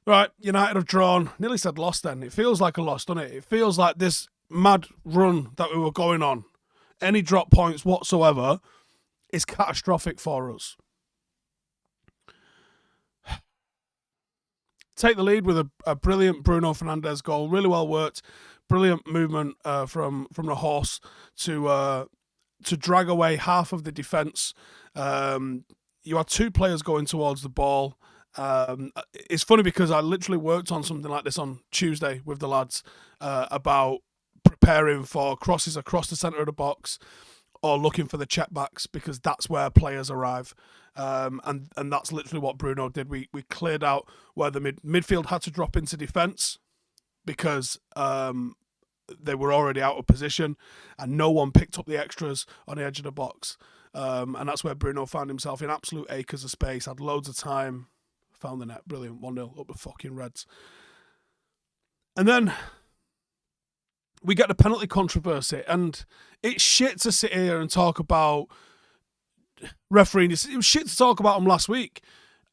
Right, United have drawn. Nearly said lost then. It feels like a loss, doesn't it? It feels like this mad run that we were going on, any drop points whatsoever, is catastrophic for us. Take the lead with a brilliant Bruno Fernandes goal. Really well worked. Brilliant movement from the horse to drag away half of the defence. You had two players going towards the ball. It's funny because I literally worked on something like this on Tuesday with the lads about preparing for crosses across the centre of the box or looking for the checkbacks, because that's where players arrive. And that's literally what Bruno did. We cleared out where the midfield had to drop into defence because they were already out of position and no one picked up the extras on the edge of the box. And that's where Bruno found himself in absolute acres of space, had loads of time, found the net. Brilliant. 1-0 up the fucking Reds. And then we get the penalty controversy, and it's shit to sit here and talk about refereeing. It was shit to talk about them last week.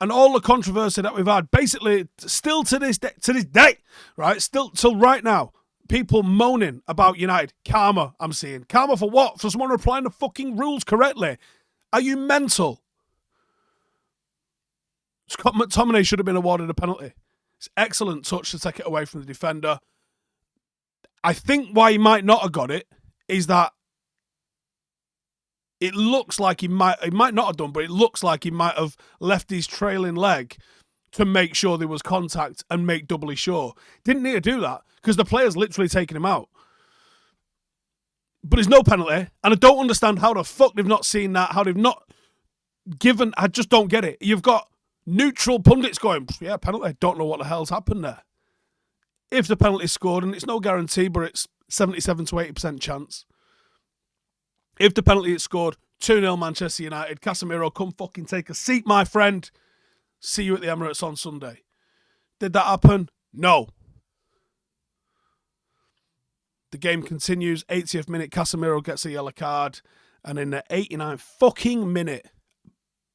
And all the controversy that we've had, basically, still to this day, right? Still till right now, people moaning about United. Karma, I'm seeing. Karma for what? For someone applying the fucking rules correctly. Are you mental? Scott McTominay should have been awarded a penalty. It's an excellent touch to take it away from the defender. I think why he might not have got it is that it looks like he might not have done, but it looks like he might have left his trailing leg to make sure there was contact and make doubly sure. Didn't need to do that because the player's literally taken him out. But there's no penalty, and I don't understand how the fuck they've not seen that, how they've not given. I just don't get it. You've got neutral pundits going, yeah, penalty. Don't know what the hell's happened there. If the penalty's scored, and it's no guarantee, but it's 77 to 80% chance. If the penalty is scored, 2-0 Manchester United. Casemiro, come fucking take a seat, my friend. See you at the Emirates on Sunday. Did that happen? No. The game continues. 80th minute, Casemiro gets a yellow card. And in the 89th fucking minute,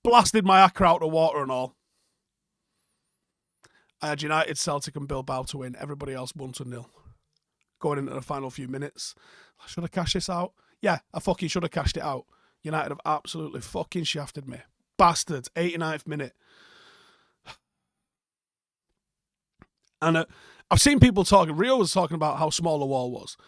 blasted my acca out of water and all. I had United, Celtic and Bilbao to win. Everybody else 1-0. Going into the final few minutes. Should I cash this out? Yeah, I fucking should have cashed it out. United have absolutely fucking shafted me. Bastards. 89th minute. And I've seen people talking. Rio was talking about how small the wall was.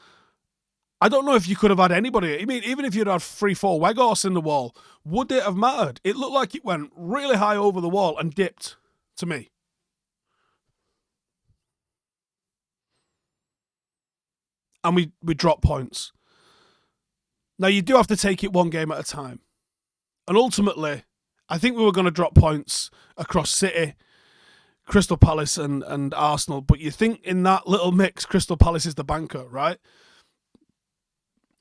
I don't know if you could have had anybody. I mean, even if you'd had 3-4 Weghorst in the wall, would it have mattered? It looked like it went really high over the wall and dipped to me. And we dropped points. Now, you do have to take it one game at a time. And ultimately, I think we were going to drop points across City, Crystal Palace and Arsenal. But you think in that little mix, Crystal Palace is the banker, right?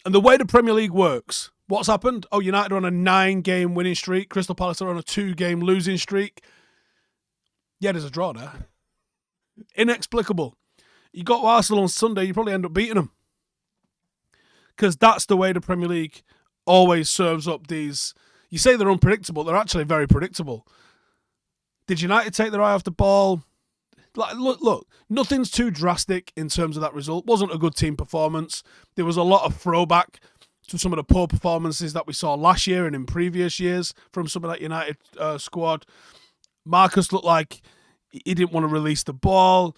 And the way the Premier League works, what's happened? Oh, United are on a 9-game winning streak. Crystal Palace are on a 2-game losing streak. Yeah, there's a draw there. Inexplicable. You got Arsenal on Sunday, you probably end up beating them. Because that's the way the Premier League always serves up these. You say they're unpredictable, they're actually very predictable. Did United take their eye off the ball? Look, nothing's too drastic in terms of that result. Wasn't a good team performance. There was a lot of throwback to some of the poor performances that we saw last year and in previous years from some of that United squad. Marcus looked like he didn't want to release the ball.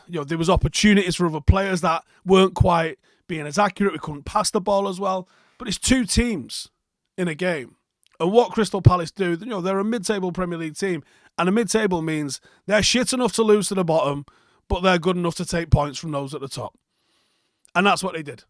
There was opportunities for other players that weren't quite being as accurate. We couldn't pass the ball as well. But it's two teams in a game. And what Crystal Palace do, they're a mid-table Premier League team. And a mid-table means they're shit enough to lose to the bottom, but they're good enough to take points from those at the top. And that's what they did.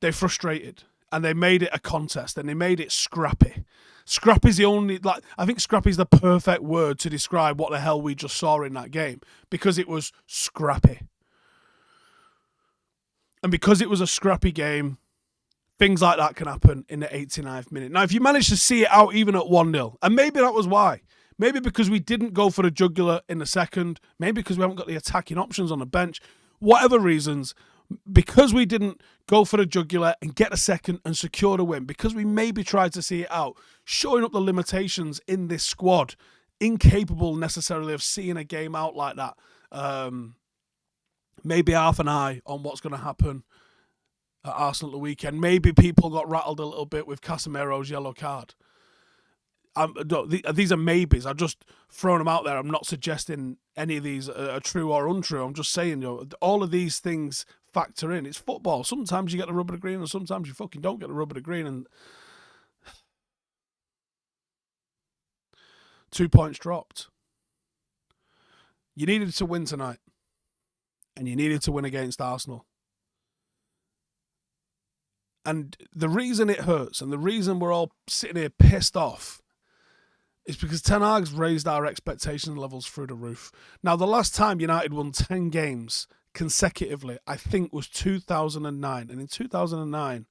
They frustrated. And they made it a contest. And they made it scrappy. Scrappy's the only... I think scrappy's the perfect word to describe what the hell we just saw in that game. Because it was scrappy. And because it was a scrappy game, things like that can happen in the 89th minute. Now, if you manage to see it out even at 1-0, and maybe that was why. Maybe because we didn't go for the jugular in the second. Maybe because we haven't got the attacking options on the bench. Whatever reasons, because we didn't go for the jugular and get a second and secure the win, because we maybe tried to see it out, showing up the limitations in this squad incapable necessarily of seeing a game out like that. Maybe half an eye on what's going to happen at Arsenal at the weekend. Maybe people got rattled a little bit with Casemiro's yellow card. These are maybes. I've just thrown them out there. I'm not suggesting any of these are true or untrue. I'm just saying, all of these things factor in. It's football. Sometimes you get the rub of the green and sometimes you fucking don't get the rub of the green. And 2 points dropped. You needed to win tonight. And you needed to win against Arsenal. And the reason it hurts and the reason we're all sitting here pissed off is because Ten Hag's raised our expectation levels through the roof. Now, the last time United won 10 games consecutively, I think, was 2009. And in 2009,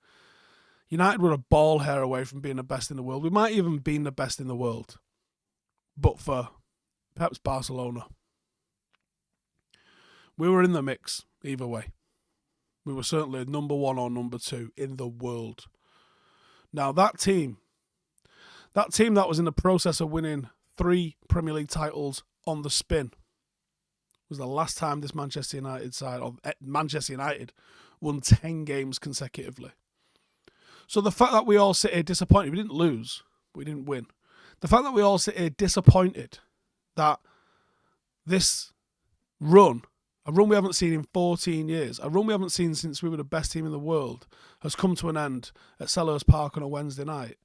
United were a ball hair away from being the best in the world. We might even have been the best in the world, but for perhaps Barcelona. We were in the mix either way. We were certainly number 1 or number 2 in the world. Now, that team that was in the process of winning 3 Premier League titles on the spin was the last time this Manchester United side, or Manchester United, won 10 games consecutively. So the fact that we all sit here disappointed, we didn't lose, we didn't win. The fact that we all sit here disappointed that this run, a run we haven't seen in 14 years, a run we haven't seen since we were the best team in the world, has come to an end at Selhurst Park on a Wednesday night.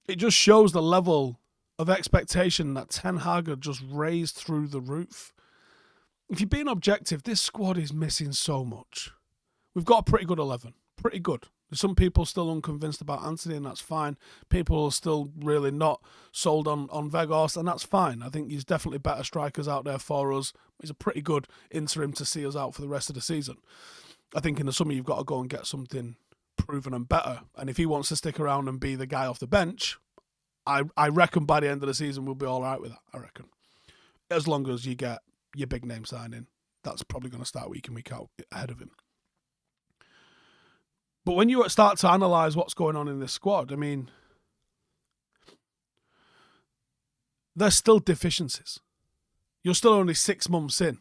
It just shows the level of expectation that Ten Hag had just raised through the roof. If you're being objective, this squad is missing so much. We've got a pretty good 11. Pretty good. There's some people still unconvinced about Anthony, and that's fine. People are still really not sold on Weghorst, and that's fine. I think he's definitely better strikers out there for us. He's a pretty good interim to see us out for the rest of the season. I think in the summer you've got to go and get something proven and better. And if he wants to stick around and be the guy off the bench, I reckon by the end of the season we'll be all right with that, I reckon. As long as you get your big name signing, that's probably going to start week in, week out ahead of him. But when you start to analyse what's going on in this squad, I mean, there's still deficiencies. You're still only 6 months in.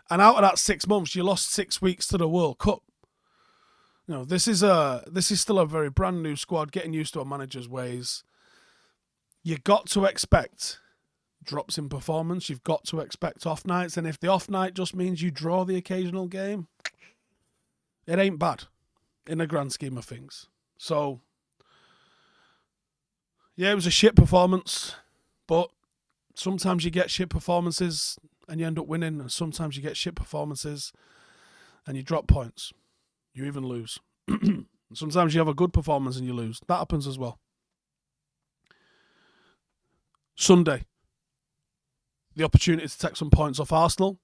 And out of that 6 months, you lost 6 weeks to the World Cup. This is still a very brand new squad, getting used to a manager's ways. You got to expect drops in performance. You've got to expect off nights. And if the off night just means you draw the occasional game, it ain't bad in the grand scheme of things. So, yeah, it was a shit performance, but sometimes you get shit performances and you end up winning, and sometimes you get shit performances and you drop points. You even lose. Sometimes you have a good performance and you lose. That happens as well. Sunday, the opportunity to take some points off Arsenal.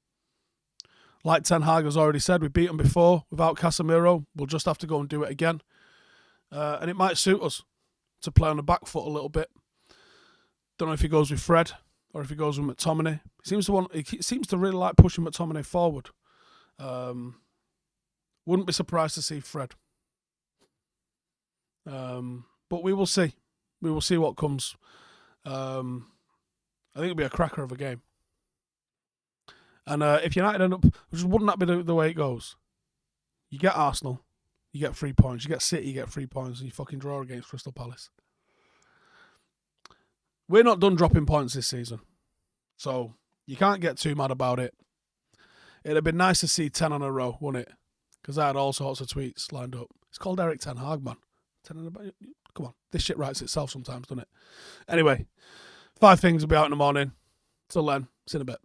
Like Ten Hag has already said, we beat them before without Casemiro. We'll just have to go and do it again. And it might suit us to play on the back foot a little bit. Don't know if he goes with Fred or if he goes with McTominay. He seems to really like pushing McTominay forward. Wouldn't be surprised to see Fred. But we will see. We will see what comes. I think it'll be a cracker of a game. And if United end up, wouldn't that be the way it goes? You get Arsenal, you get 3 points. You get City, you get 3 points, and you fucking draw against Crystal Palace. We're not done dropping points this season, so you can't get too mad about it. It'd have been nice to see 10 on a row, wouldn't it? Because I had all sorts of tweets lined up. It's called Eric Ten Hag, man. Come on, this shit writes itself sometimes, doesn't it? Anyway, 5 things will be out in the morning. Till then, see you in a bit.